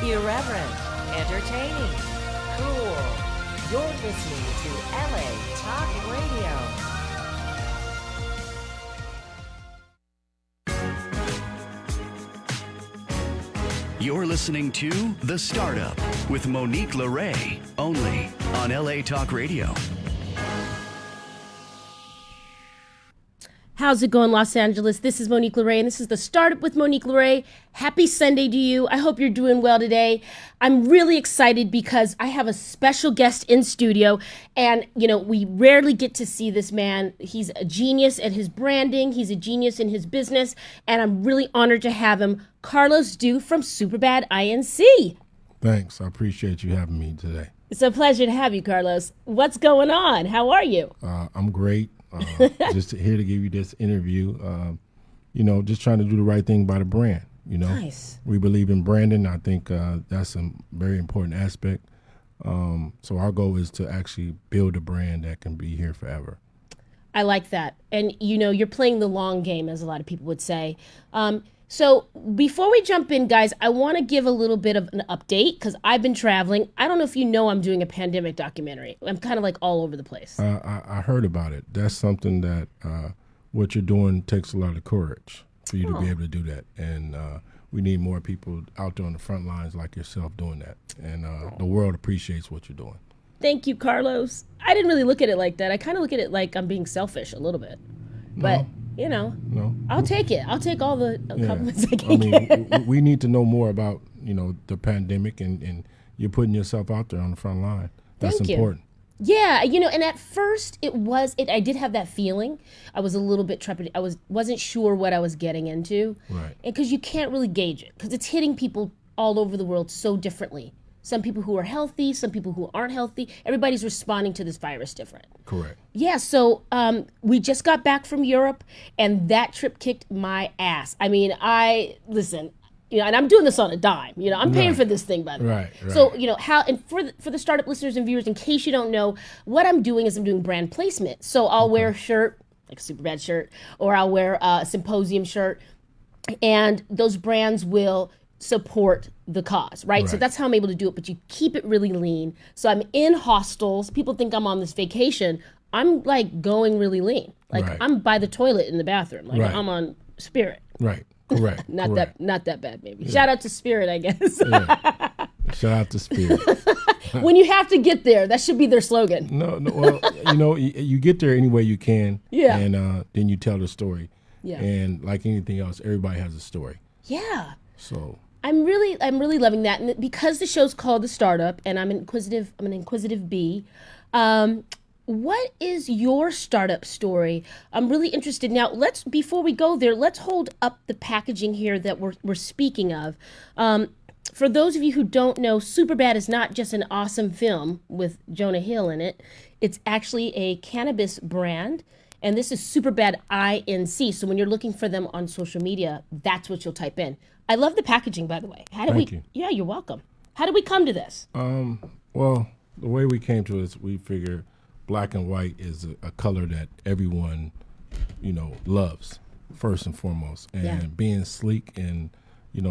Irreverent, entertaining, cool. You're listening to LA Talk Radio. You're listening to The Startup with Monique LeRae, only on LA Talk Radio. How's it going, Los Angeles? This is Monique LeRae, and this is The Startup with Monique LeRae. Happy Sunday to you. I hope you're doing well today. I'm really excited because I have a special guest in studio, and, we rarely get to see this man. He's a genius at his branding. He's a genius in his business, and I'm really honored to have him, Carlos Du from Superbad INC. Thanks. I appreciate you having me today. It's a pleasure to have you, Carlos. What's going on? How are you? I'm great. Just here to give you this interview. Just trying to do the right thing by the brand. Nice. We believe in branding. I think that's a very important aspect. So our goal is to actually build a brand that can be here forever. I like that. And, you're playing the long game, as a lot of people would say. So before we jump in, guys, I want to give a little bit of an update because I've been traveling. I don't know if you know I'm doing a pandemic documentary. I'm kind of like all over the place. I heard about it. That's something that what you're doing takes a lot of courage for you to be able to do that. And we need more people out there on the front lines like yourself doing that. And the world appreciates what you're doing. Thank you, Carlos. I didn't really look at it like that. I kind of look at it like I'm being selfish a little bit. But... No. I'll take it. I'll take all the compliments I can get. We need to know more about, the pandemic and you're putting yourself out there on the front line. That's important. Yeah, and at first I did have that feeling. I was a little bit trepidate. I wasn't sure what I was getting into. Right. And because you can't really gauge it because it's hitting people all over the world so differently. Some people who are healthy, some people who aren't healthy. Everybody's responding to this virus different. Correct. Yeah, so we just got back from Europe, and that trip kicked my ass. I mean, listen, and I'm doing this on a dime. I'm paying for this thing, by the way. Right. So, for the startup listeners and viewers, in case you don't know, what I'm doing is I'm doing brand placement. So I'll wear a shirt, like a Superbad shirt, or I'll wear a Symposium shirt, and those brands will support the cause, right? So that's how I'm able to do it, but you keep it really lean. So I'm in hostels. People think I'm on this vacation. I'm like going really lean. Like I'm by the toilet in the bathroom. Like I'm on Spirit. Right. Correct. Not that bad, maybe. Yeah. Shout out to Spirit, I guess. Shout out to Spirit. When you have to get there, that should be their slogan. No, well, you get there any way you can. Yeah. And then you tell the story. Yeah. And like anything else, everybody has a story. Yeah. So I'm really loving that, and because the show's called The Startup, and I'm an inquisitive bee. What is your startup story? I'm really interested. Now, before we go there, let's hold up the packaging here that we're speaking of. For those of you who don't know, Superbad is not just an awesome film with Jonah Hill in it. It's actually a cannabis brand. And this is Superbad INC. So when you're looking for them on social media, that's what you'll type in. I love the packaging, by the way. Thank you. Yeah, you're welcome. How did we come to this? Well, the way we came to it is we figure black and white is a color that everyone, loves, first and foremost. And being sleek and,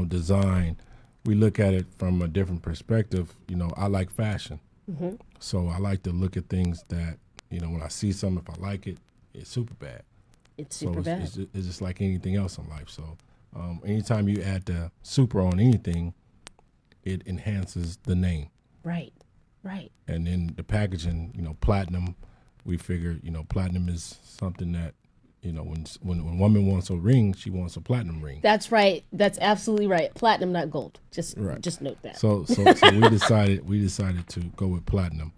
design, we look at it from a different perspective. I like fashion. Mm-hmm. So I like to look at things that, when I see something, if I like it, it's super bad. It's super bad. It's just like anything else in life. So anytime you add the super on anything, it enhances the name. Right. And then the packaging, platinum, we figured, platinum is something that, when a woman wants a ring, she wants a platinum ring. That's right. That's absolutely right. Platinum, not gold. Just note that. So we decided to go with platinum.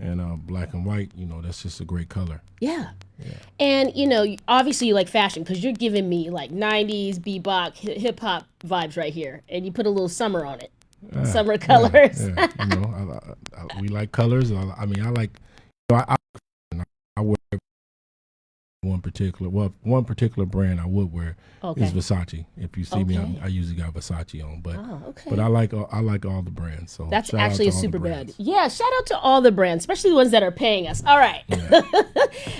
And black and white, that's just a great color. Yeah. And, obviously you like fashion because you're giving me like 90s, bebop, hip-hop vibes right here. And you put a little summer on it. Summer colors. Yeah. We like colors. I wear one particular brand I would wear is Versace. If you see me, I usually got Versace on, but I like all the brands. So that's actually a super bad. Yeah, shout out to all the brands, especially the ones that are paying us. All right. Yeah.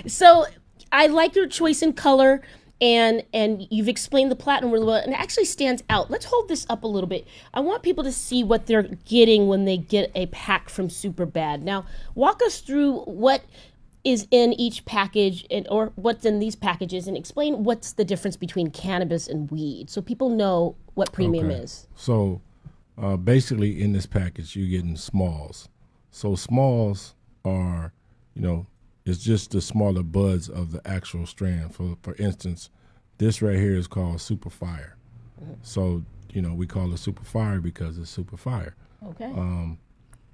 So I like your choice in color. and you've explained the platinum really well, and it actually stands out. Let's hold this up a little bit. I want people to see what they're getting when they get a pack from Superbad. Now, walk us through what is in each package or what's in these packages, and explain what's the difference between cannabis and weed so people know what premium is. So basically in this package you're getting smalls. So smalls are, it's just the smaller buds of the actual strand. For instance, this right here is called Super Fire. So, we call it Super Fire because it's super fire. Okay. And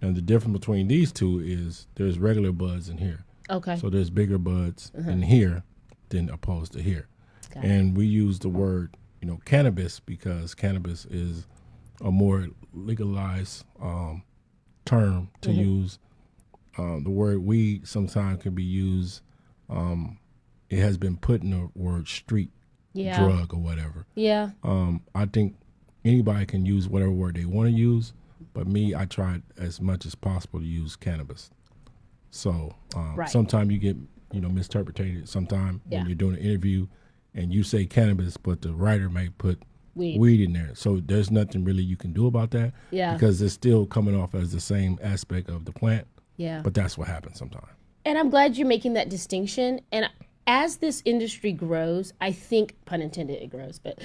the difference between these two is there's regular buds in here. Okay. So there's bigger buds in here than opposed to here. Got And we use the word, cannabis because cannabis is a more legalized term to use. The word weed sometimes can be used. It has been put in the word street drug or whatever. Yeah. I think anybody can use whatever word they want to use, but me, I try as much as possible to use cannabis. So sometimes you get, misinterpreted. Sometimes when you're doing an interview and you say cannabis, but the writer may put weed in there. So there's nothing really you can do about that because it's still coming off as the same aspect of the plant. Yeah. But that's what happens sometimes. And I'm glad you're making that distinction. And as this industry grows, I think, pun intended, it grows, but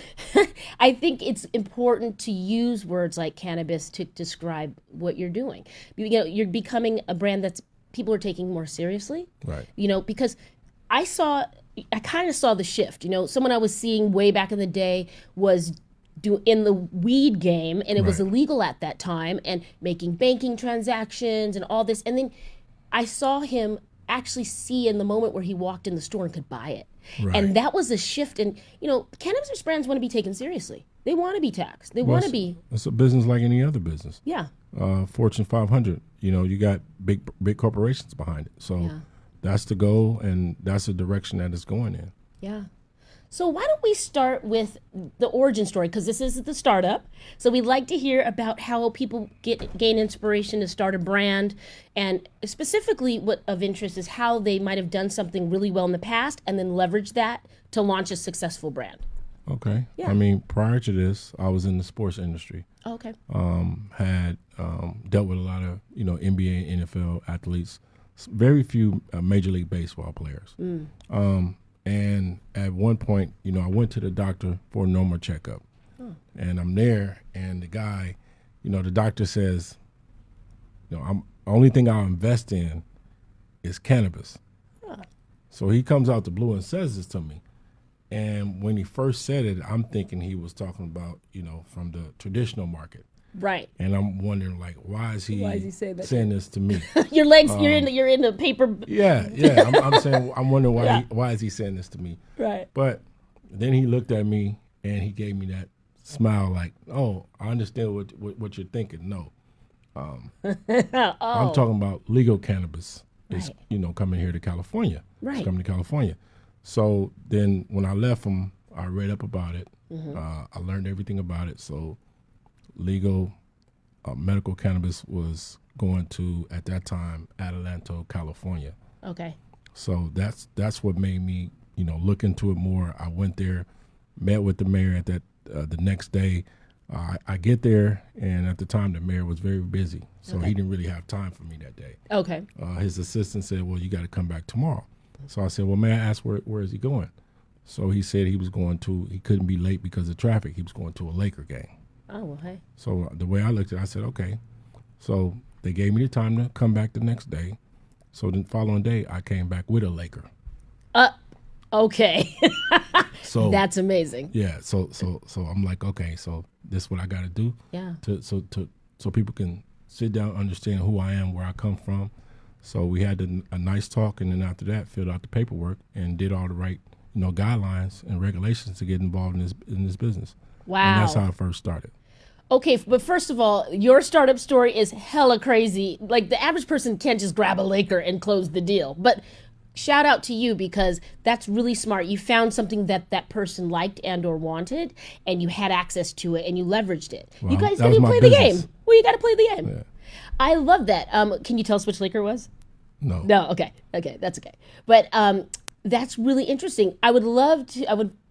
I think it's important to use words like cannabis to describe what you're doing. You're becoming a brand that's people are taking more seriously. Right. Because I kind of saw the shift. Someone I was seeing way back in the day was in the weed game, and it was illegal at that time, and making banking transactions and all this. And then I saw him actually see in the moment where he walked in the store and could buy it. Right. And that was a shift. And, cannabis brands want to be taken seriously. They want to be taxed. They want to be. It's a business like any other business. Yeah. Fortune 500, you got big corporations behind it. So that's the goal, and that's the direction that it's going in. Yeah. So why don't we start with the origin story, because this is the startup. So we'd like to hear about how people gain inspiration to start a brand, and specifically what of interest is how they might have done something really well in the past and then leverage that to launch a successful brand. Okay. Yeah. I mean, prior to this, I was in the sports industry. Okay. Had dealt with a lot of, NBA and NFL athletes, very few Major League Baseball players. And at one point, I went to the doctor for a normal checkup. And I'm there, and the guy, the doctor says, only thing I'll invest in is cannabis. So he comes out the blue and says this to me. And when he first said it, I'm thinking he was talking about, from the traditional market. Right. And I'm wondering, why is he saying this to me? Your legs, you're in the paper. Yeah. I'm wondering why is he saying this to me? Right. But then he looked at me and he gave me that smile, like, "Oh, I understand what you're thinking." No, I'm talking about legal cannabis. It's coming here to California. Right. It's coming to California. So then when I left him, I read up about it. I learned everything about it. So legal medical cannabis was going to, at that time, Adelanto, California. Okay. So that's what made me, look into it more. I went there, met with the mayor at that the next day. I get there, and at the time the mayor was very busy, so he didn't really have time for me that day. Okay. His assistant said, "Well, you got to come back tomorrow." So I said, "Well, may I ask where is he going?" So he said he couldn't be late because of traffic. He was going to a Laker game. Oh, well, hey. So the way I looked at it, I said, okay. So they gave me the time to come back the next day. So the following day, I came back with a Laker. Okay. So that's amazing. Yeah. So I'm like, okay, so this is what I got to do. Yeah. So people can sit down, understand who I am, where I come from. So we had a nice talk, and then after that, filled out the paperwork and did all the right, guidelines and regulations to get involved in this business. Wow. And that's how I first started. Okay, but first of all, your startup story is hella crazy. Like, the average person can't just grab a Laker and close the deal. But shout out to you, because that's really smart. You found something that person liked and or wanted, and you had access to it, and you leveraged it. Well, you guys that didn't was my play the business. game. Well, you got to play the game. Yeah. I love that. Can you tell us which Laker it was? No. Okay, that's okay. But that's really interesting. I would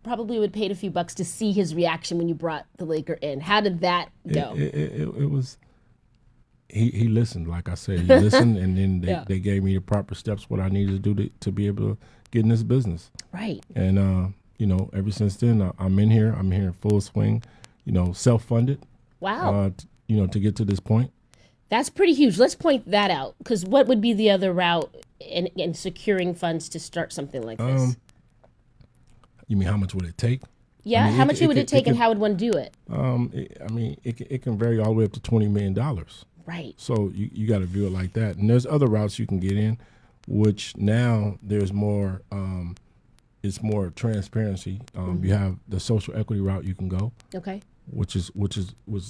probably would have paid a few bucks to see his reaction when you brought the Laker in. How did that go? It was. He listened, like I said. He listened, and then they gave me the proper steps what I needed to do to be able to get in this business. Right. And ever since then, I'm in here. I'm here in full swing. Self-funded. Wow. To get to this point. That's pretty huge. Let's point that out, because what would be the other route in securing funds to start something like this? You mean how much would it take? Yeah, how much would it take, and how would one do it? It can vary all the way up to $20 million. Right. So you got to view it like that. And there's other routes you can get in, which now there's more. It's more transparency. You have the social equity route you can go. Okay. Which is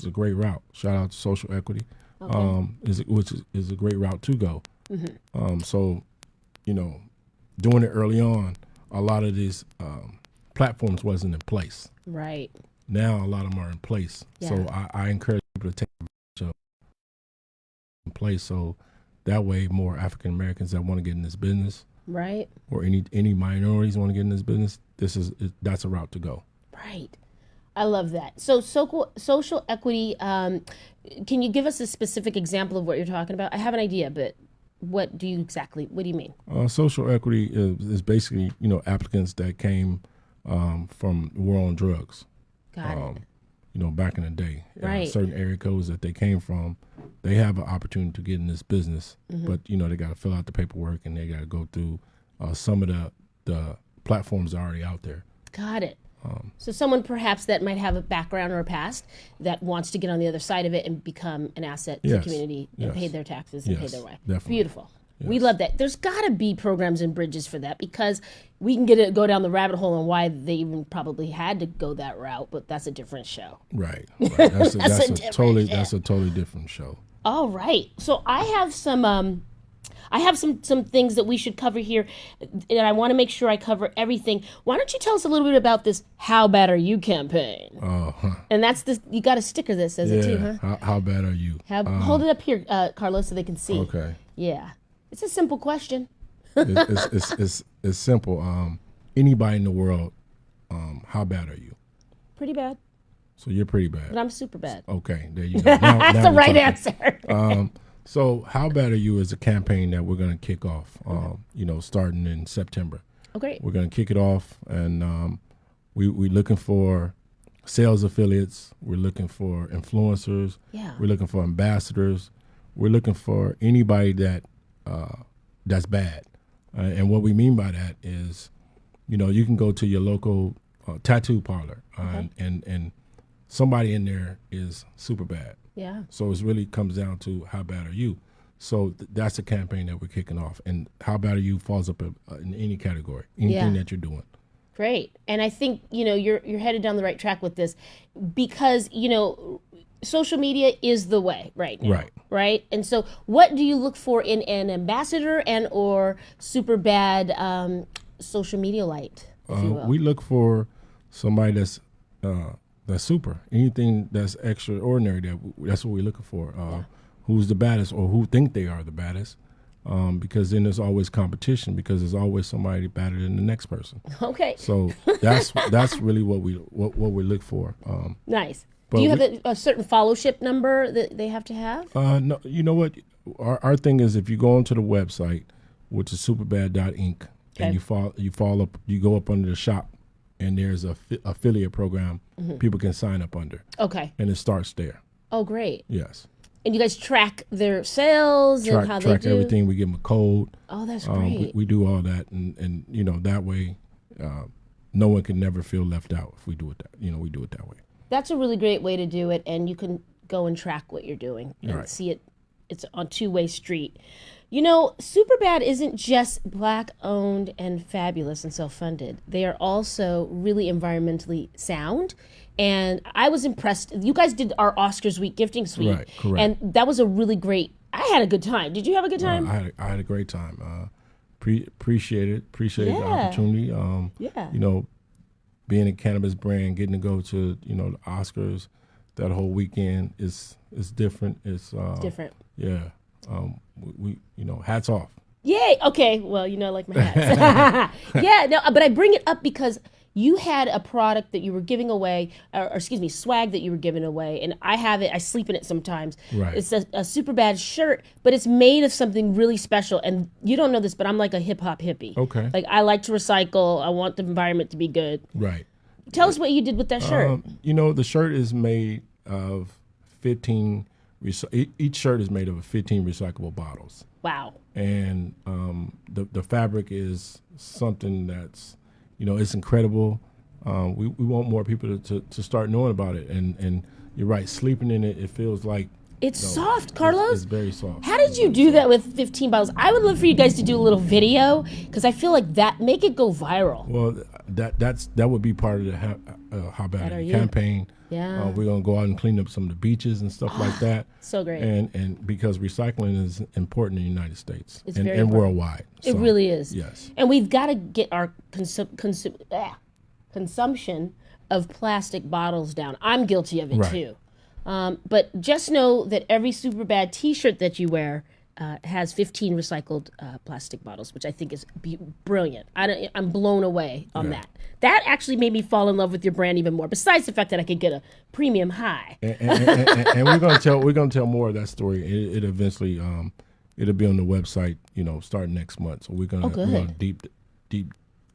a great route. Shout out to social equity. Okay. Which is a great route to go. So, doing it early on, a lot of these platforms wasn't in place. Right. Now a lot of them are in place. Yeah. So I encourage people to take advantage of in place. So that way, more African Americans that want to get in this business, right, or any minorities want to get in this business, that's a route to go. Right. I love that. So social equity, can you give us a specific example of what you're talking about? I have an idea, but what do you mean? Social equity is basically, applicants that came from the war on drugs. Got it. Back in the day. Right. Certain area codes that they came from, they have an opportunity to get in this business, but, they got to fill out the paperwork and they got to go through some of the platforms already out there. Got it. So someone perhaps that might have a background or a past that wants to get on the other side of it and become an asset to the community and pay their taxes and pay their way. Definitely. Beautiful. Yes. We love that. There's got to be programs and bridges for that, because we can go down the rabbit hole on why they even probably had to go that route, but that's a different show. Right. That's a totally different show. All right. So I have some things that we should cover here, and I want to make sure I cover everything. Why don't you tell us a little bit about this "How Bad Are You" campaign? And that's this. You got a sticker that says it too, huh? How bad are you? Hold it up here, Carlos, so they can see. Okay. Yeah, it's a simple question. It's simple. Anybody in the world, how bad are you? Pretty bad. So you're pretty bad. But I'm super bad. Okay, there you go. Now That's the right answer. So How Bad Are You is a campaign that we're going to kick off, starting in September. Oh, great. We're going to kick it off, and we're looking for sales affiliates. We're looking for influencers. Yeah. We're looking for ambassadors. We're looking for anybody that's bad. And what we mean by that is, you can go to your local tattoo parlor, and somebody in there is super bad. Yeah. So it really comes down to how bad are you. So that's a campaign that we're kicking off, and how bad are you falls up in any category, anything that you're doing. Great. And I think you're headed down the right track with this, because social media is the way right now. Right. And so what do you look for in an ambassador and or super bad social media light, if you will? We look for somebody that's super. Anything that's extraordinary, that's what we're looking for. Who's the baddest, or who think they are the baddest, because then there's always competition, because there's always somebody better than the next person. Okay. So that's really what we look for. Nice. Do you have a certain followership number that they have to have? No. You know what? Our thing is, if you go onto the website, which is superbad.inc, and you go up under the shop, and there's a affiliate program people can sign up under. Okay. And it starts there. Oh, great. Yes. And you guys track their sales and how they do? Track everything. We give them a code. Oh, that's great. We do all that, and that way, no one can never feel left out if we do it we do it that way. That's a really great way to do it, and you can go and track what you're doing and see it. It's on two-way street. Superbad isn't just Black-owned and fabulous and self-funded. They are also really environmentally sound. And I was impressed. You guys did our Oscars Week gifting suite. Right, correct. And that was a really great, I had a good time. Did you have a good time? I had a great time. Appreciate the opportunity. Being a cannabis brand, getting to go to, the Oscars that whole weekend is different. It's different. Yeah. We hats off. Yay. Okay. Well, I like my hats. Yeah. No, but I bring it up because you had a product that you were giving away, or excuse me, swag that you were giving away, and I have it. I sleep in it sometimes. Right. It's a super bad shirt, but it's made of something really special. And you don't know this, but I'm like a hip hop hippie. Okay. Like I like to recycle. I want the environment to be good. Right. Tell us what you did with that shirt. The shirt is made of 15. Each shirt is made of 15 recyclable bottles. Wow. And the fabric is something that's, it's incredible. We want more people to start knowing about it. And you're right, sleeping in it, it feels like it's soft, Carlos. It's very soft. How did you do that with 15 bottles? I would love for you guys to do a little video because I feel like that make it go viral. Well, that would be part of the How Bad Are You campaign. Yeah. We're gonna go out and clean up some of the beaches and stuff like that. So great. And because recycling is important in the United States It's and very important. worldwide. It really is. Yes. And we've got to get our consumption of plastic bottles down. I'm guilty of it Right. too. But just know that every Superbad T-shirt that you wear has 15 recycled plastic bottles, which I think is brilliant. I'm blown away on that. That actually made me fall in love with your brand even more. Besides the fact that I could get a premium high. And we're gonna tell more of that story. It eventually it'll be on the website, starting next month. So we're gonna deep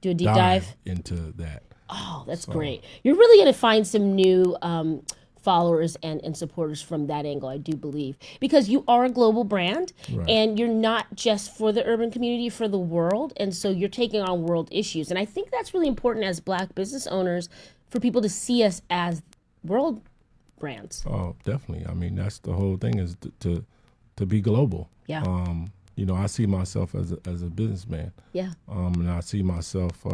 Do a deep dive into that. Oh, that's great. You're really going to find some new followers and supporters from that angle, I do believe. Because you are a global brand, and you're not just for the urban community, for the world. And so you're taking on world issues. And I think that's really important as Black business owners for people to see us as world brands. Oh, definitely. I mean, that's the whole thing is to be global. Yeah. I see myself as a businessman. Yeah. And I see myself,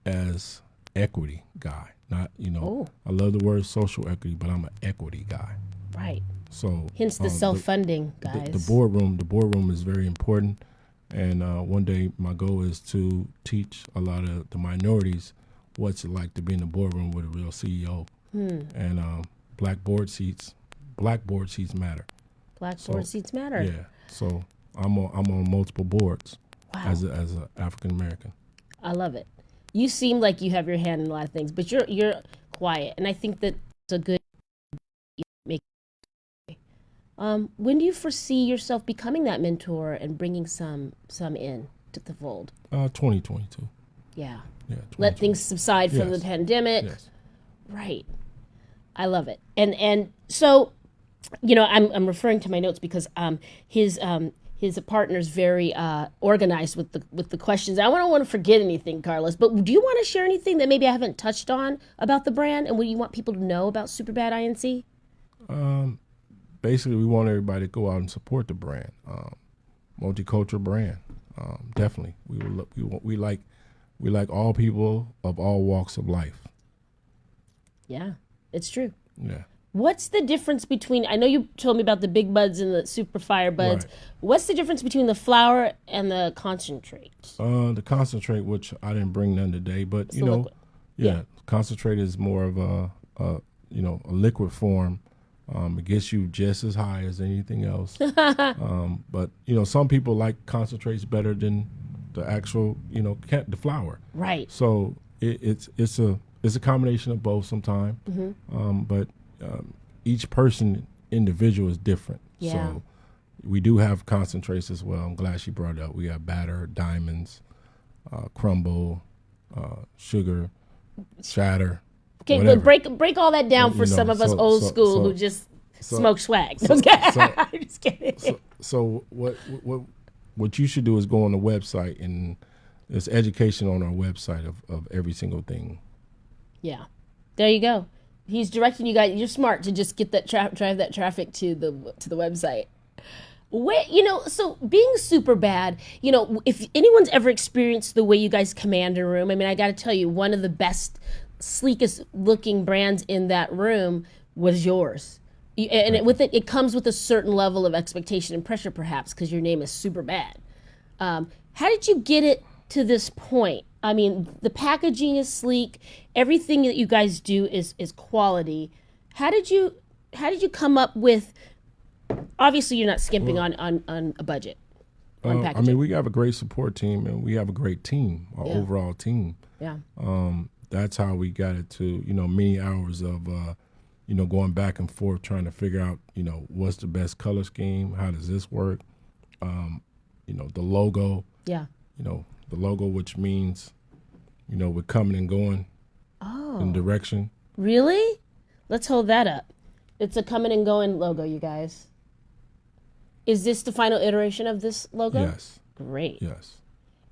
as equity guy. Not, I love the word social equity, but I'm an equity guy. Right. So hence the self-funding, guys. The boardroom is very important. And one day my goal is to teach a lot of the minorities what's it like to be in the boardroom with a real CEO. And black board seats matter. Black board seats matter. Yeah. So I'm on multiple boards as a African American. I love it. You seem like you have your hand in a lot of things, but you're quiet, and I think that's a good make. When do you foresee yourself becoming that mentor and bringing some in to the fold? 2022. Yeah. Yeah. Let things subside from the pandemic. Yes. Right. I love it, and so, I'm referring to my notes because his partner's very organized with the questions. I don't want to forget anything, Carlos, but do you want to share anything that maybe I haven't touched on about the brand and what you want people to know about Superbad INC? Basically, we want everybody to go out and support the brand. Multicultural brand, definitely. We like all people of all walks of life. Yeah, it's true. Yeah. What's the difference between, I know you told me about the big buds and the super fire buds. Right. What's the difference between the flour and the concentrate? The concentrate, which I didn't bring none today, but liquid. Concentrate is more of a liquid form. It gets you just as high as anything else. But some people like concentrates better than the actual, the flour. Right. So it's a combination of both sometimes. But each person individual is different. Yeah. So we do have concentrates as well. I'm glad she brought it up. We have batter, diamonds, crumble, sugar, shatter. Okay, whatever. but break all that down for some of us old school who just smoke swag. I'm just kidding. So what you should do is go on the website, and there's education on our website of every single thing. Yeah. There you go. He's directing you guys. You're smart to just get that drive that traffic to the website. So being Superbad, if anyone's ever experienced the way you guys command a room, I mean, I got to tell you, one of the best, sleekest looking brands in that room was yours. And it comes with a certain level of expectation and pressure, perhaps, because your name is Superbad. How did you get it to this point? I mean, the packaging is sleek. Everything that you guys do is quality. How did you come up with? Obviously, you're not skimping on a budget. on I packaging? mean, we have a great support team, and we have a great team, our overall team. Yeah. That's how we got it to, many hours of, going back and forth trying to figure out, what's the best color scheme, how does this work, the logo. Yeah. The logo, which means, we're coming and going in direction. Really? Let's hold that up. It's a coming and going logo, you guys. Is this the final iteration of this logo? Yes. Great. Yes.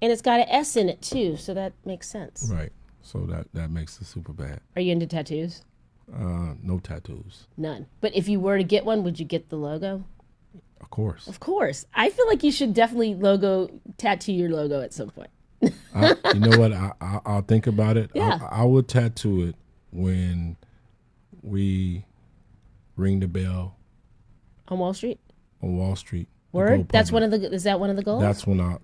And it's got an S in it too, so that makes sense. Right. So that makes it super bad. Are you into tattoos? No tattoos. None. But if you were to get one, would you get the logo? Of course. Of course. I feel like you should definitely tattoo your logo at some point. You know what? I'll think about it. Yeah. I would tattoo it when we ring the bell On Wall Street? on Wall Street. to Word? go That's public. is that one of the goals? That's when I'll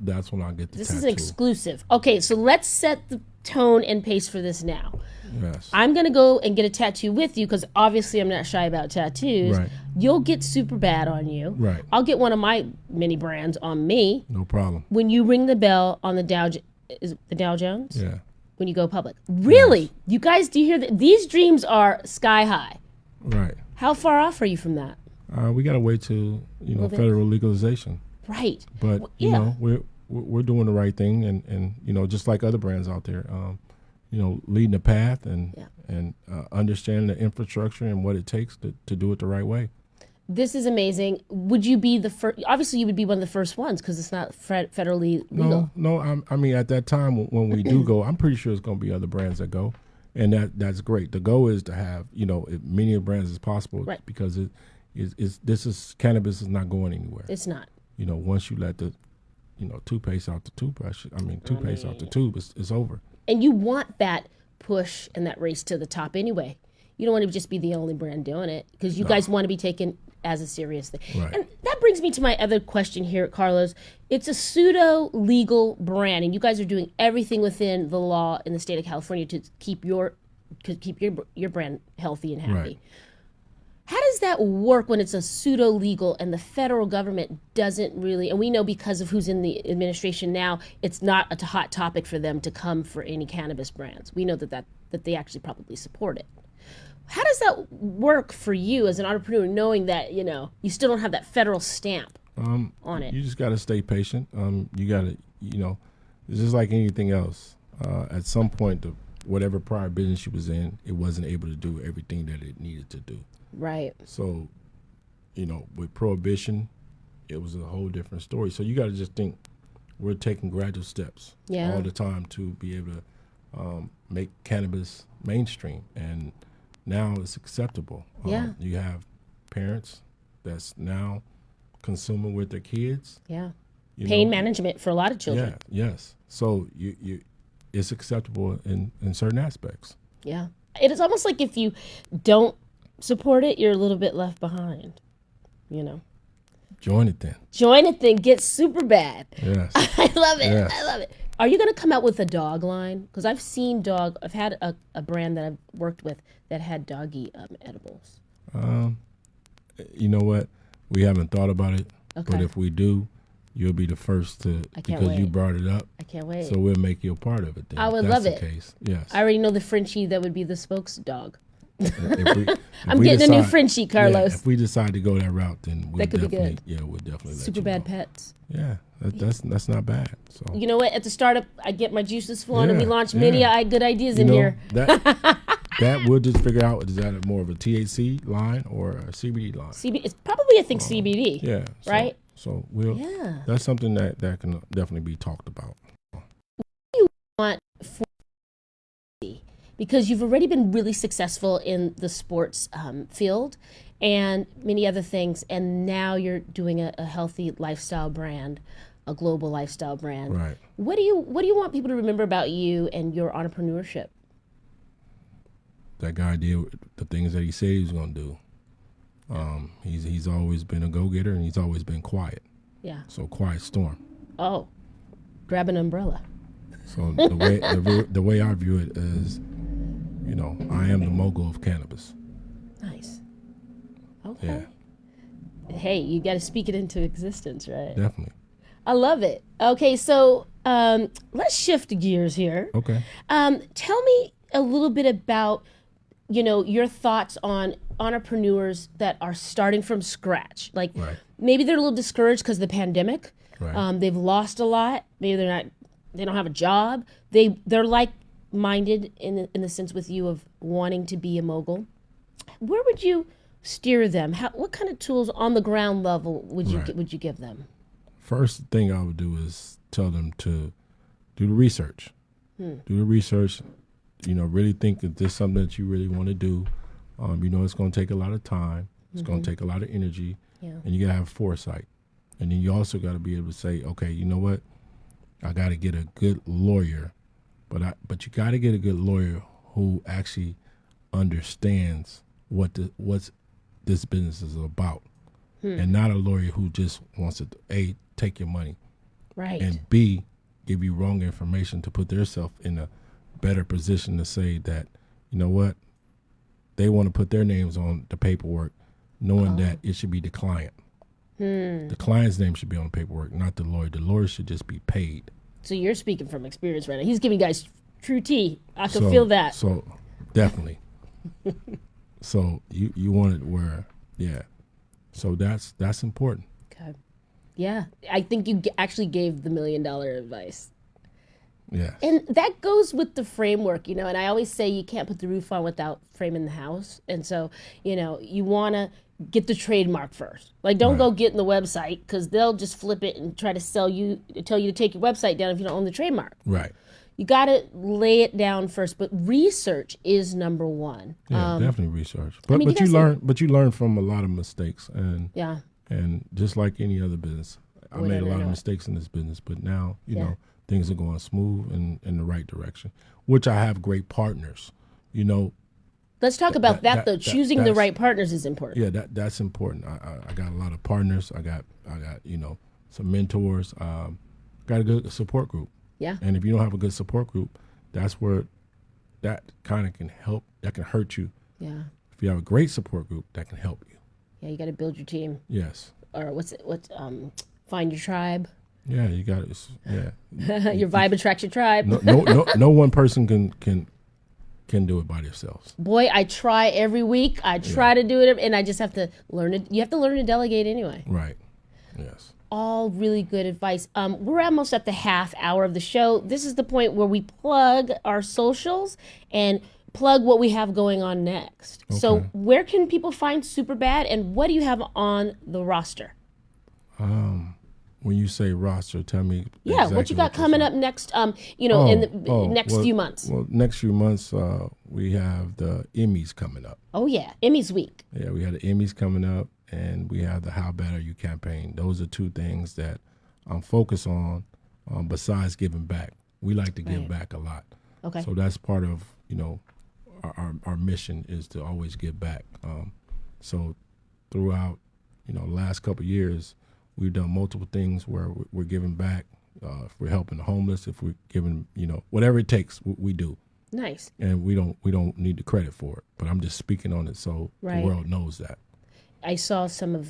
get the This tattoo. is an exclusive. Okay, so let's set the tone and pace for this now. Yes. I'm going to go and get a tattoo with you because obviously I'm not shy about tattoos. Right. You'll get super bad on you. Right. I'll get one of my mini brands on me. No problem. When you ring the bell on the is it the Dow Jones? Yeah. When you go public. Really? Yes. You guys, do you hear that? These dreams are sky high. Right. How far off are you from that? We got to wait till bit. federal legalization. Right. But yeah. we're doing the right thing, and just like other brands out there, leading the path and understanding the infrastructure and what it takes to do it the right way. This is amazing. Would you be the first? Obviously, you would be one of the first ones because it's not federally legal. No. I mean, at that time when we do go, I'm pretty sure it's going to be other brands that go, and that's great. The goal is to have as many brands as possible, Right. because cannabis is not going anywhere. It's not. Once you let the toothpaste out the toothbrush, toothpaste out the tube, it's over. And you want that push and that race to the top anyway. You don't want to just be the only brand doing it because you guys want to be taken as a serious thing. Right. And that brings me to my other question here, Carlos. It's a pseudo-legal brand, and you guys are doing everything within the law in the state of California to keep your brand healthy and happy. Right. How does that work when it's a pseudo-legal and the federal government doesn't really, and we know because of who's in the administration now, it's not a hot topic for them to come for any cannabis brands. We know that they actually probably support it. How does that work for you as an entrepreneur, knowing that, you still don't have that federal stamp on it? You just got to stay patient. You got to, it's just like anything else. At some point, whatever prior business you was in, it wasn't able to do everything that it needed to do. Right. So, with prohibition, it was a whole different story. So you got to just think we're taking gradual steps all the time to be able to make cannabis mainstream. And now it's acceptable. Yeah. You have parents that's now consuming with their kids. Yeah. Pain management for a lot of children. Yeah. Yes. So it's acceptable in certain aspects. Yeah. It is almost like if you don't support it, you're a little bit left behind, Join it then. Join it then, get super bad. Yes. I love it. Yes. I love it. Are you going to come out with a dog line? Because I've seen I've had a brand that I've worked with that had doggy edibles. You know what? We haven't thought about it. Okay. But if we do, you'll be the first to, because wait. you brought it up. I can't wait. So we'll make you a part of it then. I would if love that's it. The case. Yes. I already know the Frenchie that would be the spokes dog. If I'm we getting a new decide- Frenchie, Carlos. Yeah, if we decide to go that route, then we'll That could be definitely, good. yeah, we'll definitely let Super you bad know. pets. Yeah, that's not bad. So You know what? At the startup, I get my juices flowing and we Yeah, launch many yeah. good ideas in here. that we'll just figure out, is that more of a THC line or a CBD line? It's probably, I think, CBD. Yeah. So, Right? So we'll. Yeah. That's something that can definitely be talked about. Want for because you've already been really successful in the sports field and many other things, and now you're doing a healthy lifestyle brand, a global lifestyle brand. Right. What do you want people to remember about you and your entrepreneurship? That guy did the things that he said he was going to do. He's always been a go-getter, and he's always been quiet. Yeah. So quiet storm. Oh, grab an umbrella. So the way I view it is, I am the mogul of cannabis. Nice. Okay. Yeah, Hey, you got to speak it into existence, right? definitely. I love it. Okay, so let's shift gears here. Okay. Tell me a little bit about, your thoughts on entrepreneurs that are starting from scratch. Like maybe they're a little discouraged because of the pandemic. Right. They've lost a lot. Maybe they don't have a job. They're like-minded in the sense with you of wanting to be a mogul. Where would you steer them? What kind of tools on the ground level would you give them? First thing I would do is tell them to do the research. Do the research. Really think that this is something that you really want to do. It's going to take a lot of time. It's going to take a lot of energy, and you got to have foresight. And then you also got to be able to say, okay, you know what? I got to get a good lawyer, but you got to get a good lawyer who actually understands what's this business is about, and not a lawyer who just wants to A, take your money, right, and B, give you wrong information to put themselves in a better position to say that, you know what, they want to put their names on the paperwork, knowing that it should be the client. The client's name should be on the paperwork, not the lawyer. The lawyer should just be paid. So you're speaking from experience right now. He's giving guys true tea. I can feel that. So definitely. So you want it where, So that's important. Okay. Yeah, I think you actually gave the $1 million advice. Yeah. And that goes with the framework, and I always say you can't put the roof on without framing the house. And so, you want to get the trademark first. Like, don't go get in the website because they'll just flip it and try to tell you to take your website down if you don't own the trademark. Right. You got to lay it down first, but research is number one. Yeah, definitely research. But you learn from a lot of mistakes, and just like any other business, I made a lot of mistakes in this business, but now things are going smooth and in the right direction. Which I have great partners. Let's talk about that though. Choosing the right partners is important. Yeah, that's important. I got a lot of partners. I got some mentors. Got a good support group. Yeah. And if you don't have a good support group, that's where that kind of can help. That can hurt you. Yeah. If you have a great support group, that can help you. Yeah, you got to build your team. Yes. Or find your tribe. Yeah, you got it. Yeah. Your vibe attracts your tribe. No one person can do it by themselves. Boy, I try every week. I try to do it, and I just have to learn it. You have to learn to delegate anyway. Right. Yes. All really good advice. We're almost at the half hour of the show. This is the point where we plug our socials and plug what we have going on next. Okay. So where can people find Superbad, and what do you have on the roster? When you say roster, tell me. Yeah, exactly what you got coming up next, in the next few months. Well, next few months, we have the Emmys coming up. Oh, yeah, Emmys week. Yeah, we have the Emmys coming up, and we have the How Bad Are You campaign. Those are two things that I'm focused on besides giving back. We like to give back a lot. Okay. So that's part of, our mission is to always give back. So throughout, the last couple of years, we've done multiple things where we're giving back. If we're helping the homeless, if we're giving, whatever it takes, we do. Nice. And we don't need the credit for it. But I'm just speaking on it so the world knows that. I saw some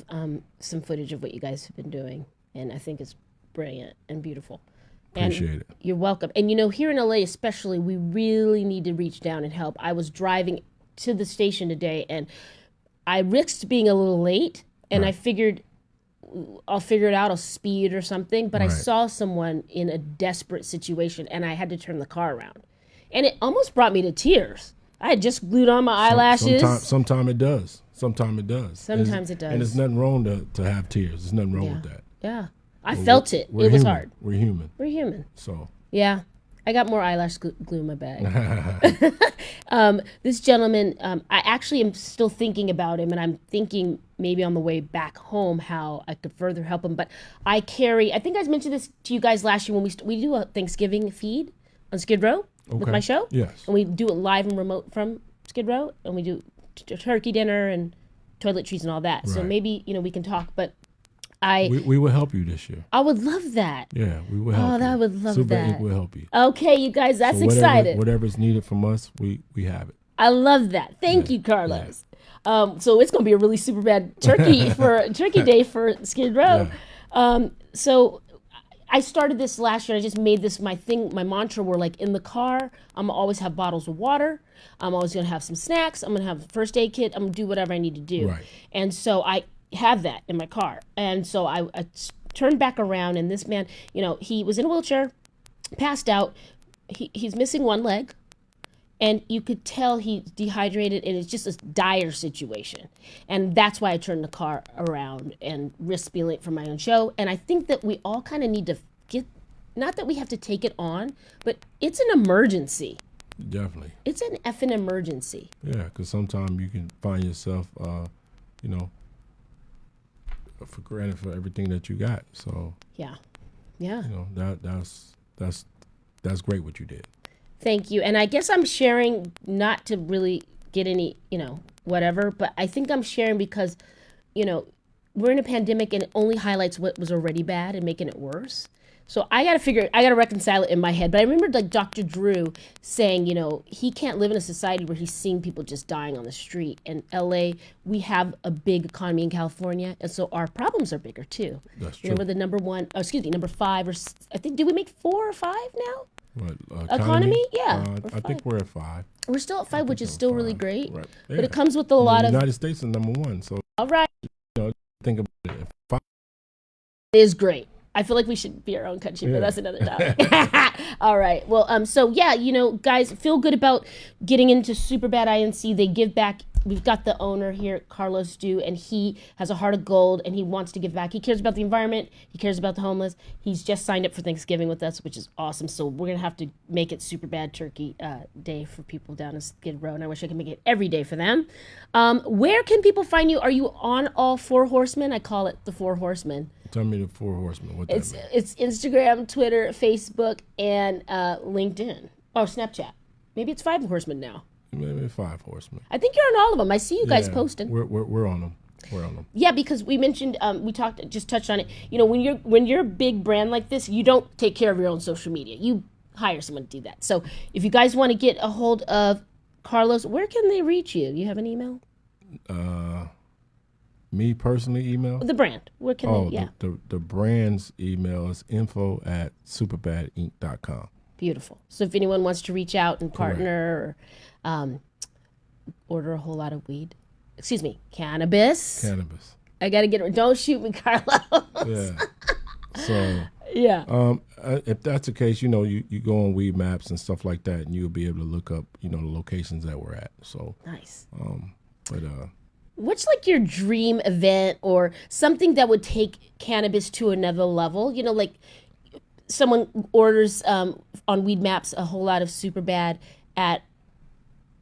footage of what you guys have been doing, and I think it's brilliant and beautiful. Appreciate it. You're welcome. And here in LA especially, we really need to reach down and help. I was driving to the station today, and I risked being a little late, and I figured I'll figure it out. I'll speed or something. But I saw someone in a desperate situation, and I had to turn the car around. And it almost brought me to tears. I had just glued on my eyelashes. Sometimes it does. Sometimes it does. Sometimes it does. And there's nothing wrong to have tears. There's nothing wrong with that. Yeah. I felt it. It was hard. We're human. We're human. So. Yeah. I got more eyelash glue in my bag. This gentleman, I actually am still thinking about him, and I'm thinking maybe on the way back home how I could further help him. But I think I mentioned this to you guys last year when we do a Thanksgiving feed on Skid Row with my show. Yes. And we do it live and remote from Skid Row, and we do turkey dinner and toiletries and all that. Right. So maybe, we can talk, but we will help you this year. I would love that. Yeah, we will help you. I would love that. Super Inc. will help you. Okay, you guys, that's exciting. Whatever's needed from us, we have it. I love that. Thank you, Carlos. Yeah. So it's going to be a really super bad turkey for Turkey Day for Skid Row. Yeah. So I started this last year. I just made this my thing, my mantra. Where like in the car, I'm gonna always have bottles of water. I'm always gonna have some snacks. I'm gonna have a first aid kit. I'm gonna do whatever I need to do. Right. And so I have that in my car. And so I turned back around, and this man, he was in a wheelchair, passed out. He's missing one leg. And you could tell he's dehydrated, and it's just a dire situation. And that's why I turned the car around and risked being late for my own show. And I think that we all kind of need to not that we have to take it on, but it's an emergency. Definitely. It's an effing emergency. Yeah, because sometimes you can find yourself, for granted for everything that you got. So Yeah. that's great what you did. Thank you. And I guess I'm sharing not to really get any, whatever, but I think I'm sharing because, we're in a pandemic and it only highlights what was already bad and making it worse. So I got to reconcile it in my head. But I remember like Dr. Drew saying, he can't live in a society where he's seeing people just dying on the street. In LA, we have a big economy in California. And so our problems are bigger too. That's true. Remember the number 5, or I think, did we make 4 or 5 now? What, economy? Yeah. I think we're at 5. We're still at 5, which is still really great. Right. But it comes with a lot the of. United States is number 1. So All right. think about it. 5. It is great. I feel like we should be our own country, but that's another topic. All right. Well, so yeah, guys, feel good about getting into Superbad INC. They give back. We've got the owner here, Carlos Du, and he has a heart of gold, and he wants to give back. He cares about the environment. He cares about the homeless. He's just signed up for Thanksgiving with us, which is awesome. So we're going to have to make it Superbad Turkey Day for people down in Skid Row, and I wish I could make it every day for them. Where can people find you? Are you on all 4 horsemen? I call it the 4 horsemen. Tell me the 4 horsemen. What that means. It's Instagram, Twitter, Facebook, and LinkedIn. Oh, Snapchat. Maybe it's 5 horsemen now. Maybe 5 horsemen. I think you're on all of them. I see you guys posting. We're on them. We're on them. Yeah, because we mentioned, just touched on it. When you're a big brand like this, you don't take care of your own social media. You hire someone to do that. So if you guys want to get a hold of Carlos, where can they reach you? You have an email? Me personally, email? The brand. Where can they? Yeah. The brand's email is info@superbadinc.com. Beautiful. So if anyone wants to reach out and partner or order a whole lot of weed, cannabis. I got to get it. Don't shoot me, Carlos. Yeah. So, yeah. If that's the case, you go on weed maps and stuff like that, and you'll be able to look up, the locations that we're at. So nice. What's like your dream event or something that would take cannabis to another level? Like someone orders on Weed Maps a whole lot of Superbad at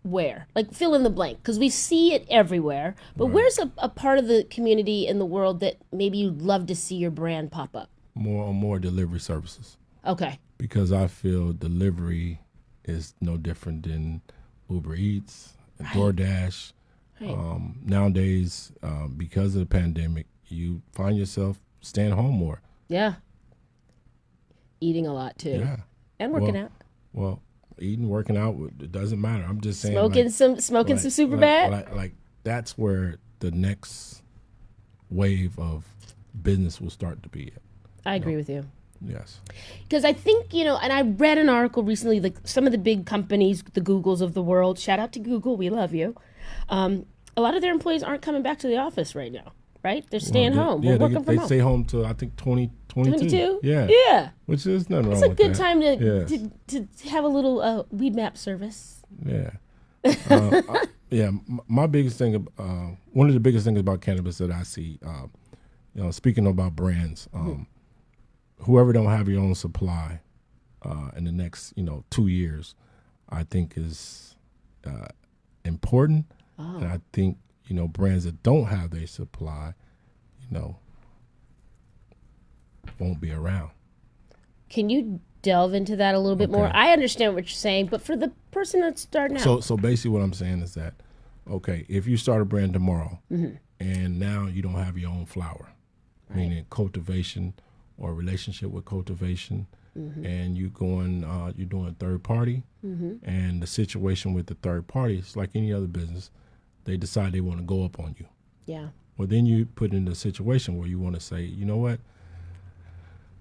where? Like fill in the blank, because we see it everywhere. But where's a part of the community in the world that maybe you'd love to see your brand pop up? More delivery services. Okay. Because I feel delivery is no different than Uber Eats, and DoorDash. Right. Nowadays, because of the pandemic, you find yourself staying home more. Yeah. Eating a lot too. Yeah. And working out. Well, eating, working out, it doesn't matter. I'm just saying. Smoking some Superbad. Like that's where the next wave of business will start to be at. I agree with you. Yes. Because I think, and I read an article recently, like some of the big companies, the Googles of the world, shout out to Google, we love you. A lot of their employees aren't coming back to the office right now, right? They're staying home. We're working from home. They stay home till I think 2022. 22? Yeah. Yeah. Which is nothing wrong It's a with good that. time to have a little weed map service. Yeah. My biggest thing, one of the biggest things about cannabis that I see, speaking about brands, whoever don't have your own supply in the next, 2 years, I think is important. Oh. And I think, brands that don't have their supply, won't be around. Can you delve into that a little bit more? I understand what you're saying, but for the person that's starting out. So basically what I'm saying is that, if you start a brand tomorrow and now you don't have your own flower, meaning cultivation or relationship with cultivation, and you're doing third party, and the situation with the third party is like any other business, they decide they want to go up on you. Yeah. Well, then you put in a situation where you want to say, you know what,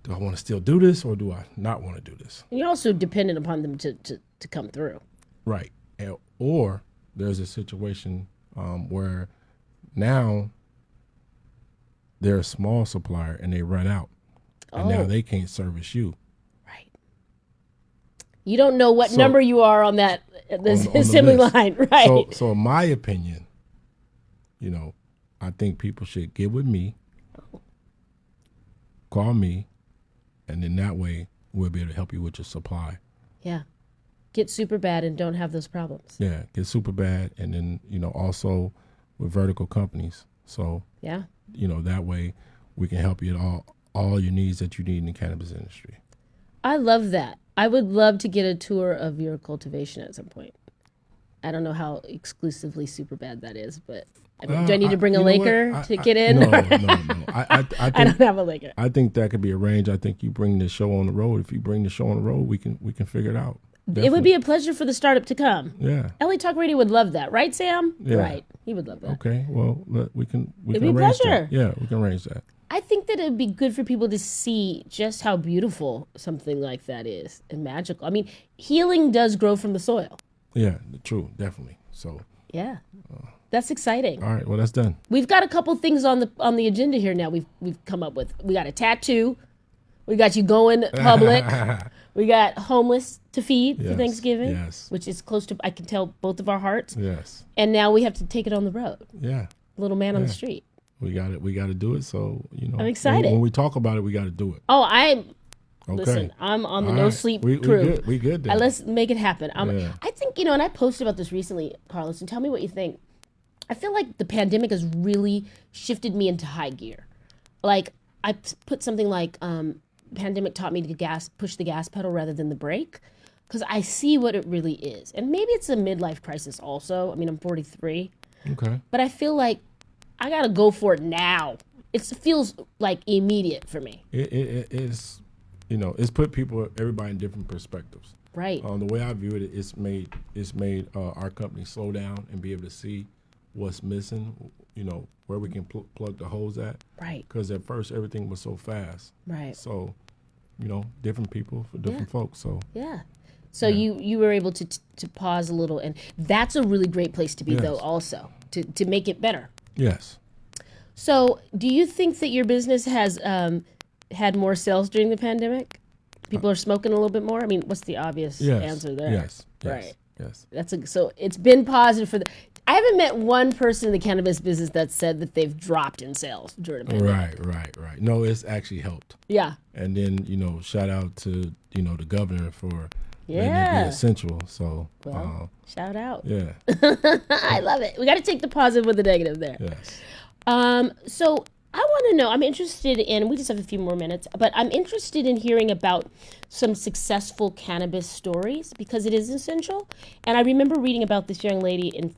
do I want to still do this or do I not want to do this? You're also dependent upon them to come through. Right. Or there's a situation where now they're a small supplier and they run out. And now they can't service you. Right. You don't know what number you are on that on assembly line, right? So in my opinion, I think people should get with me, call me, and then that way we'll be able to help you with your supply. Yeah. Get super bad and don't have those problems. Yeah, get super bad, and then also with vertical companies. So yeah, that way we can help you at all your needs that you need in the cannabis industry. I love that. I would love to get a tour of your cultivation at some point. I don't know how exclusively super bad that is, but do I need to bring a Laker to get in? No. I don't have a Laker. I think that could be arranged. I think you bring the show on the road. If you bring the show on the road, we can figure it out. Definitely. It would be a pleasure for the startup to come. Yeah. LA Talk Radio would love that, right, Sam? Yeah. Right. He would love that. Okay. Well, we can It'd be a arrange pleasure. that. Yeah, we can arrange that. I think that it would be good for people to see just how beautiful something like that is and magical. I mean, healing does grow from the soil. Yeah, true, definitely. So yeah, that's exciting. All right, well, that's done. We've got a couple things on the agenda here now. We've come up with. We got a tattoo. We got you going public. We got homeless to feed for Thanksgiving, yes, which is close to, I can tell, both of our hearts. Yes. And now we have to take it on the road. Yeah. Little man on the street. We got it. We got to do it. So I'm excited. When we talk about it, we got to do it. Oh, okay. Listen, I'm on the All no right. sleep crew. We good then. Let's make it happen. Yeah. I think, and I posted about this recently, Carlos, and tell me what you think. I feel like the pandemic has really shifted me into high gear. Like, I put something like, pandemic taught me to push the gas pedal rather than the brake, because I see what it really is. And maybe it's a midlife crisis also. I mean, I'm 43. Okay. But I feel like I got to go for it now. It feels like immediate for me. It's, it's put everybody in different perspectives. Right. The way I view it, it's made our company slow down and be able to see what's missing, where we can plug the holes at. Right. Because at first everything was so fast. Right. So, different people for different folks. So yeah. So you were able to pause a little, and that's a really great place to be, though, also to make it better. Yes. So do you think that your business has had more sales during the pandemic? People are smoking a little bit more? I mean, what's the obvious answer there? Yes. Right. Yes. So it's been positive for I haven't met one person in the cannabis business that said that they've dropped in sales during the pandemic. Right. No, it's actually helped. Yeah. And then, shout out to, the governor for letting it be essential. So, shout out. Yeah. I love it. We got to take the positive with the negative there. Yes. So I want to know, I'm interested in, we just have a few more minutes, but I'm interested in hearing about some successful cannabis stories because it is essential. And I remember reading about this young lady in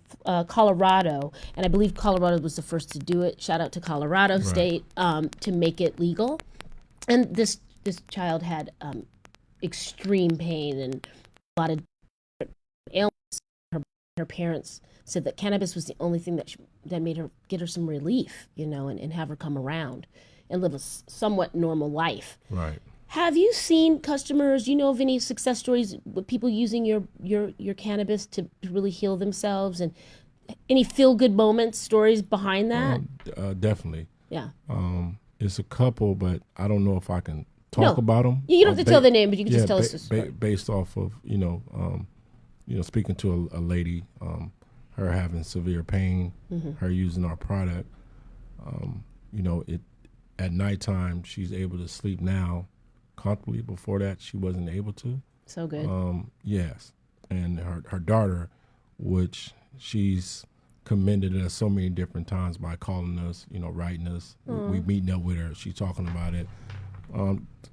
Colorado, and I believe Colorado was the first to do it. Shout out to Colorado State to make it legal. And this child had extreme pain and a lot of ailments. Her parents said that cannabis was the only thing that made her get her some relief, and have her come around and live a somewhat normal life. Right. Have you seen customers? Do you know of any success stories with people using your cannabis to really heal themselves, and any feel good moments, stories behind that? Definitely. Yeah. It's a couple, but I don't know if I can talk about them. You don't have to tell the name, but you can just tell us the story. Based off of speaking to a lady, her having severe pain, her using our product. It at nighttime she's able to sleep now comfortably. Before that, she wasn't able to. So good. Yes, and her daughter, which she's commended us so many different times by calling us, writing us. We meeting up with her. She's talking about it.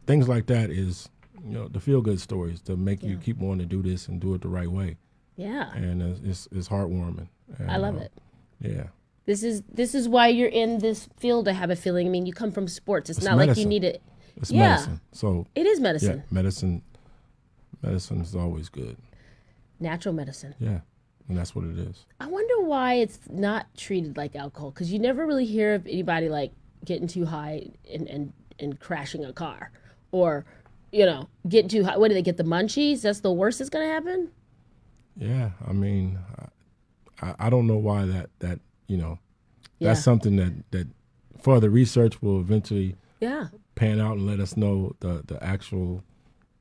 Things like that is, the feel good stories to make you keep wanting to do this and do it the right way. Yeah. And it's heartwarming. And, I love it. Yeah. This is why you're in this field, I have a feeling. I mean, you come from sports. It's not medicine. like you need it. It's medicine. So it is medicine. Yeah, medicine is always good. Natural medicine. Yeah. And that's what it is. I wonder why it's not treated like alcohol, because you never really hear of anybody like getting too high and crashing a car or, get too high. What do they get, the munchies? That's the worst that's going to happen? Yeah, I mean, I don't know why that Yeah. that's something that further research will eventually Yeah. pan out and let us know the actual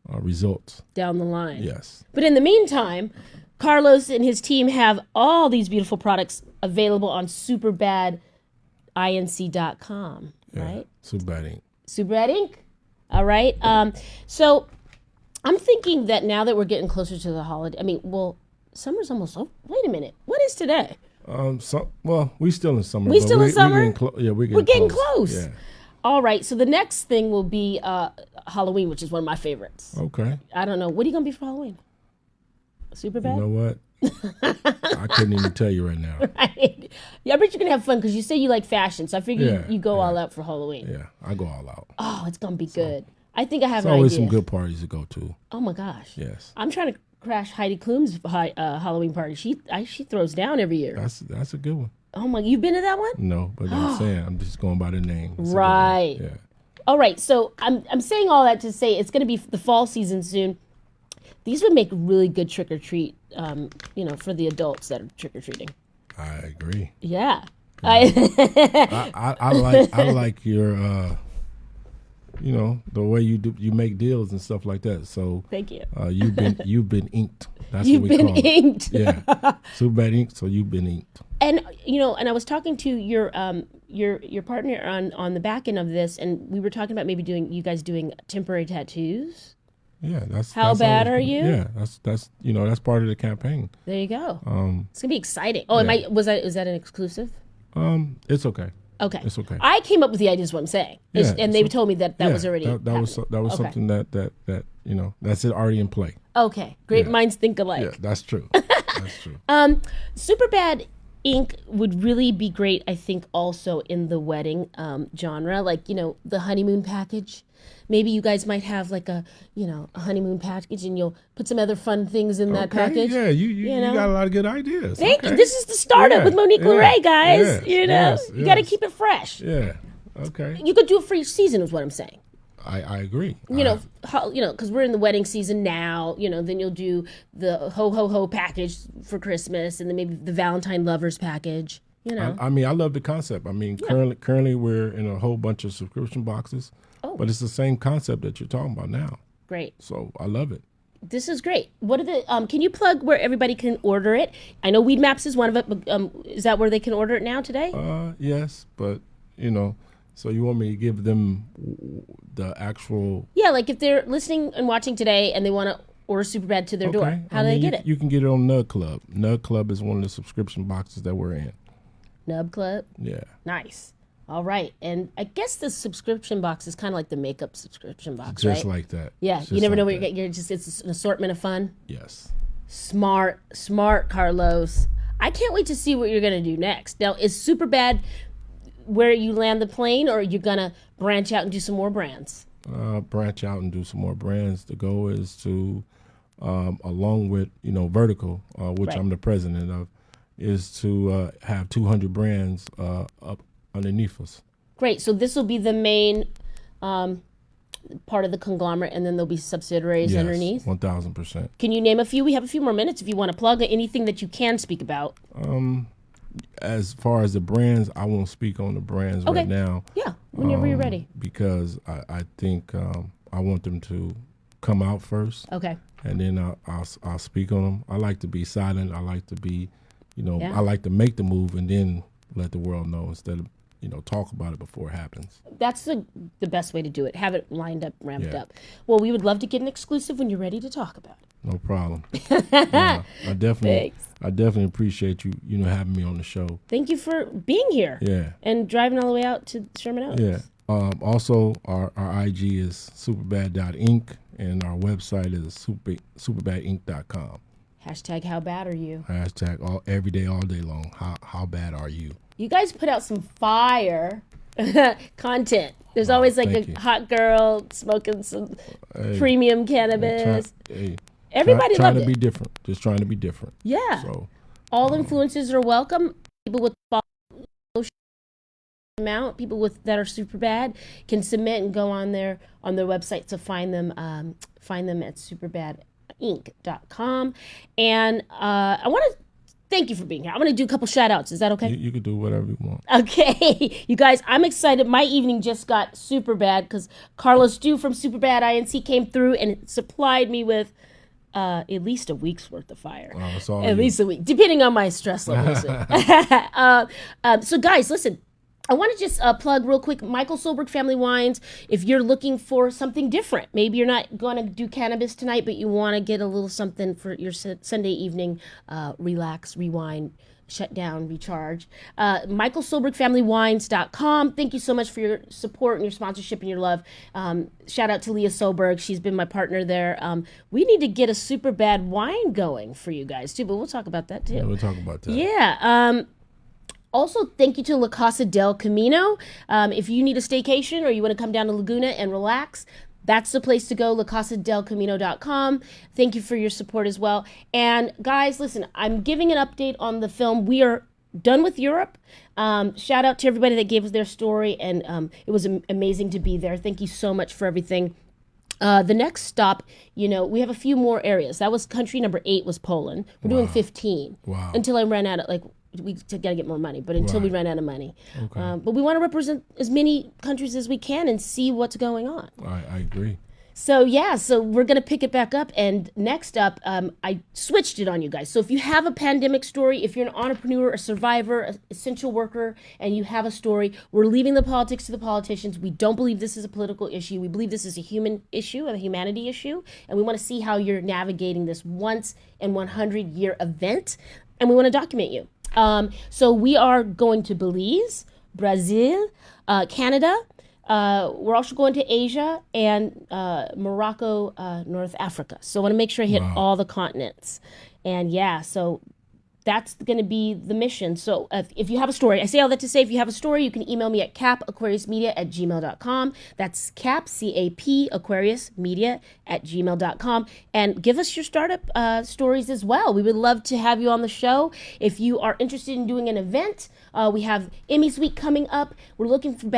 results. Down the line. Yes. But in the meantime, Carlos and his team have all these beautiful products available on superbadinc.com, right? Superbad Inc. Superbad Inc. All right. So I'm thinking that now that we're getting closer to the holiday, summer's almost over. Wait a minute. What is today? We still in summer. We still in summer? We're getting close. Yeah. All right. So the next thing will be Halloween, which is one of my favorites. Okay. I don't know. What are you going to be for Halloween? Superbad? You know what? I couldn't even tell you right now. Right. Yeah, I bet you're going to have fun because you say you like fashion. So I figure you go all out for Halloween. Yeah, I go all out. Oh, it's going to be good. I think I have an There's always idea. some good parties to go to. Oh, my gosh. Yes. I'm trying to crash Heidi Klum's Halloween party. She throws down every year. That's a good one. Oh, my. You've been to that one? No, but I'm saying, I'm just going by the name. It's a good one. Right. Yeah. All right. So I'm saying all that to say it's going to be the fall season soon. These would make really good trick or treat, for the adults that are trick or treating. I agree. Yeah. I like your, the way you make deals and stuff like that. So Thank you. you've been inked. That's You've what we been call it. inked. Yeah. Superbad Inc. So you've been inked. And and I was talking to your partner on the back end of this, and we were talking about maybe you guys doing temporary tattoos. Yeah, How bad always are you? Yeah, that's part of the campaign. There you go. It's gonna be exciting. Oh, yeah. is that an exclusive? It's okay. Okay, It's okay. I came up with the idea. Is what I'm saying. And they told me that was already that was happening. Okay. something that that's already in play. Okay, great Yeah. minds think alike. Yeah, that's true. That's true. Superbad Inc. would really be great, I think, also in the wedding genre, like, the honeymoon package. Maybe you guys might have like a honeymoon package, and you'll put some other fun things in that package. Yeah, you got a lot of good ideas. Thank you. Okay. This is the startup with Monique Leray, guys. Yes, You got to keep it fresh. Yeah. Okay. You could do it for each season, is what I'm saying. I agree. Because we're in the wedding season now. Then you'll do the ho ho ho package for Christmas, and then maybe the Valentine lovers package. I love the concept. Currently we're in a whole bunch of subscription boxes, but it's the same concept that you're talking about now. Great. So I love it. This is great. What are the? Can you plug where everybody can order it? I know Weed Maps is one of it, but is that where they can order it now today? Yes, but so you want me to give them the actual? Yeah, like if they're listening and watching today and they want to order Superbad to their door, how do they get it? You can get it on Nug Club. Nug Club is one of the subscription boxes that we're in. Nub Club? Yeah. Nice. All right. And I guess the subscription box is kind of like the makeup subscription box, Just right? like that. Yeah. Just You never know like what you're getting. It's an assortment of fun. Yes. Smart, Carlos. I can't wait to see what you're going to do next. Now, is Superbad where you land the plane, or are you going to branch out and do some more brands? Branch out and do some more brands. The goal is to, along with, Vertical, which Right. I'm the president of, is to have 200 brands up underneath us. Great. So this will be the main part of the conglomerate, and then there'll be subsidiaries underneath? 1,000%. Can you name a few? We have a few more minutes if you want to plug anything that you can speak about. As far as the brands, I won't speak on the brands right now. Yeah, whenever you're ready. Because I think I want them to come out first. Okay. And then I'll speak on them. I like to be silent. I like to be, Yeah. I like to make the move and then let the world know instead of, talk about it before it happens. That's the best way to do it. Have it lined up, ramped Yeah. up. Well, we would love to get an exclusive when you're ready to talk about it. No problem. I definitely Thanks. appreciate you, having me on the show. Thank you for being here. Yeah. And driving all the way out to Sherman Oaks. Yeah. Also, our IG is superbad.inc, and our website is superbadinc.com. Hashtag how bad are you? Hashtag every day, all day long. How bad are you? You guys put out some fire content. There's always like thank a you. hot girl smoking some premium cannabis. Hey, Everybody trying loved to be it. different. Just trying to be different. Yeah. So All influences are welcome. People with out. People that are super bad can submit and go on their website to find them at superbadinc.com. And I want to thank you for being here. I'm going to do a couple shout outs. Is that okay? You can do whatever you want. Okay. You guys, I'm excited. My evening just got super bad because Carlos Dew from Superbad INC came through and supplied me with at least a week's worth of fire. At least a week, depending on my stress levels. So guys, listen. I want to just plug real quick Michael Solberg Family Wines. If you're looking for something different, maybe you're not going to do cannabis tonight, but you want to get a little something for your Sunday evening, relax, rewind, shut down, recharge. MichaelSolbergFamilyWines.com. Thank you so much for your support and your sponsorship and your love. Shout out to Leah Solberg. She's been my partner there. We need to get a super bad wine going for you guys too, but we'll talk about that too. Yeah, we'll talk about that. Yeah. Also, thank you to La Casa del Camino. If you need a staycation or you want to come down to Laguna and relax, that's the place to go, lacasadelcamino.com. Thank you for your support as well. And guys, listen, I'm giving an update on the film. We are done with Europe. Shout out to everybody that gave us their story, and it was amazing to be there. Thank you so much for everything. The next stop, we have a few more areas. That was country number 8 was Poland. We're doing 15. Wow. Until I ran out of, we got to get more money, but until we ran out of money. Okay. But we want to represent as many countries as we can and see what's going on. I agree. So we're going to pick it back up. And next up, I switched it on you guys. So if you have a pandemic story, if you're an entrepreneur, a survivor, an essential worker, and you have a story, we're leaving the politics to the politicians. We don't believe this is a political issue. We believe this is a human issue, a humanity issue. And we want to see how you're navigating this once in 100-year event. And we want to document you. So we are going to Belize, Brazil, Canada. We're also going to Asia and Morocco, North Africa. So I want to make sure I hit all the continents. And so that's going to be the mission. So if you have a story, I say all that to say, if you have a story, you can email me at capaquariusmedia@gmail.com. That's cap, C-A-P, aquariusmedia@gmail.com. And give us your startup stories as well. We would love to have you on the show. If you are interested in doing an event, we have Emmy's Week coming up. We're looking for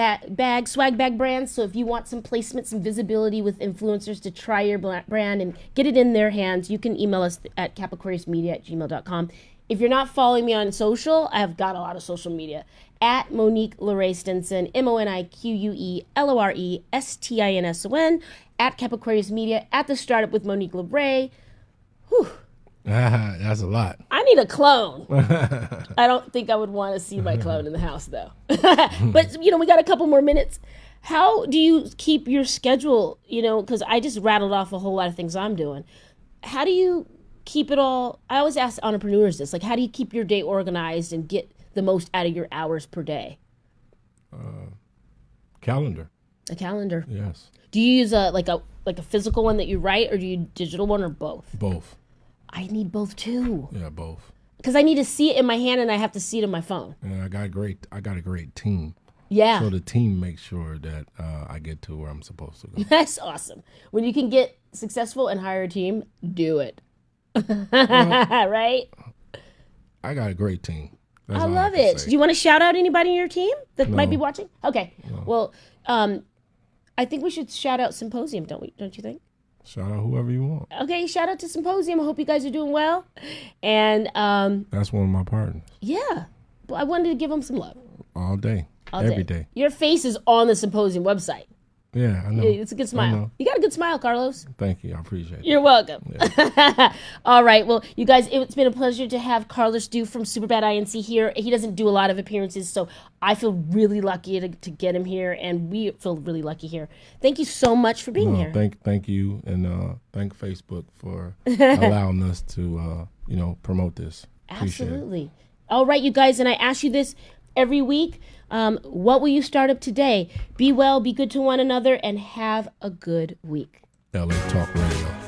swag bag brands. So if you want some placement, some visibility with influencers to try your brand and get it in their hands, you can email us at capaquariusmedia@gmail.com. If you're not following me on social, I've got a lot of social media. At Monique LeRae Stinson, MoniqueLeRae at Cap Aquarius Media, at The Startup with Monique LeRae. Whew. That's a lot. I need a clone. I don't think I would want to see my clone in the house, though. But, we got a couple more minutes. How do you keep your schedule, because I just rattled off a whole lot of things I'm doing. How do you keep it all? I always ask entrepreneurs this, how do you keep your day organized and get the most out of your hours per day? Calendar. A calendar. Yes. Do you use a physical one that you write, or do you digital one, or both? Both. I need both too. Yeah, both. Because I need to see it in my hand and I have to see it on my phone. And I got a great team. Yeah. So the team makes sure that I get to where I'm supposed to go. That's awesome. When you can get successful and hire a team, do it. Right? I got a great team. That's I all love can it. say. Do you want to shout out anybody in your team that No. might be watching? Okay. No. Well, I think we should shout out Symposium, don't you think? Shout out whoever you want. Okay, shout out to Symposium. I hope you guys are doing well. And That's one of my partners. yeah, but I wanted to give them some love. All day. All Every day. Your face is on the Symposium website. Yeah, I know. Yeah, it's a good I smile. know. You got a good smile, Carlos. Thank you. I appreciate it. You're welcome. Yeah. All right. Well, you guys, it's been a pleasure to have Carlos Dew from Superbad INC here. He doesn't do a lot of appearances, so I feel really lucky to get him here, and we feel really lucky here. Thank you so much for being here. Thank you, and thank Facebook for allowing us to promote this. Appreciate it. Absolutely. All right, you guys, and I ask you this every week. What will you start up today? Be well, be good to one another, and have a good week. LA Talk Radio.